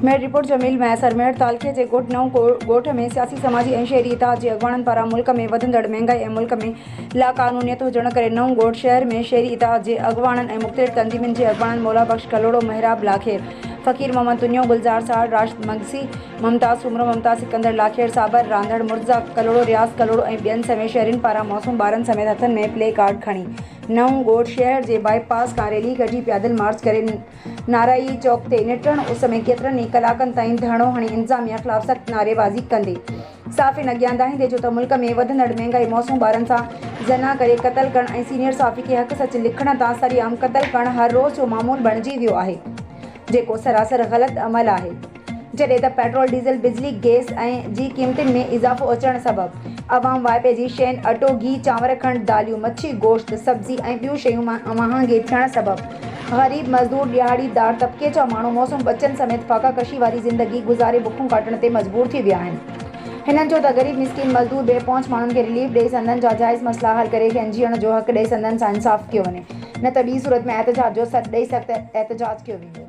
Made report Jameel मैसर made तालुक़े जे ॻोठ नव ॻोठ में सियासी समाजी ऐं शहरी इतिहाद जे अॻवाननि पारां मुल्क में वधंदड़ महांगाई ऐं मुल्क में लाक़ानूनियत हुजण करे नव ॻोठ शहर में शहरी इतिहाद जे अॻवाननि ऐं मुख़्तलिफ़ तंज़ीमुनि जे अॻवाननि मौला बख़्श कलोड़ो महराब लाखेर फ़कीर मोहम्मद तुनियो गुलज़ार साहड़ राशिद मगसी मुमताज़ सुमरो मुमताज़ सिकंदर लाखेर साबर रांधड़ मुर्तज़ा कलोड़ो रियाज़ कलोड़ो ऐं ॿियनि समेत शहरियुनि पारां मौसूम ॿारनि समेत हथनि में प्ले कार्ड खणी नव ॻोठ शहर जे बाईपास खां रैली कढी पैदल मार्च करे नाराई चौक ते निटण उस में केतिरनि ई कलाकनि ताईं धरणो हणी इंतिज़ामिया ख़िलाफ़ सख़्त नारेबाज़ी कंदे साफ़ इन अॻियां आंदाहींदे जो त मुल्क में वधंदड़ महांगाई मौसूम ॿारनि सां ज़ना करे क़तल करणु ऐं सीनियर साफ़ी खे हक़ सच लिखण तां सरेआम क़तल करणु हर रोज़ जो मामूल बणिजी वियो आहे, जेको सरासर ग़लति अमल आहे। जॾहिं त पेट्रोल डीज़ल बिजली गैस ऐं जी क़ीमतुनि में इज़ाफ़ो अचण सबबि अवाम वाइपे जी शयुनि अटो घी चांवर खंडु दालियूं मच्छी गोश्त सब्ज़ी ऐं ॿियूं शयूं महांगे थियण सबबि ग़रीब मज़दूर ॾियाड़ीदार तबिके जा माण्हू मौसूम बचनि समेत फाका कशी वारी ज़िंदगी गुज़ारे बुखूं काटण ते मजबूर थी विया आहिनि। हिननि जो त ग़रीब मिसकिन मज़दूर बेपहुच माण्हुनि खे रिलीफ ॾेई संदनि जा जाइज़ मसइला हल करे खेनि जीअण जो हक़ ॾेई संदनि सां इंसाफ़ कयो वञे, न त ॿी सूरत में एहतजाज जो सॾु ॾेई सख़्तु एहतजाज कयो वेंदो।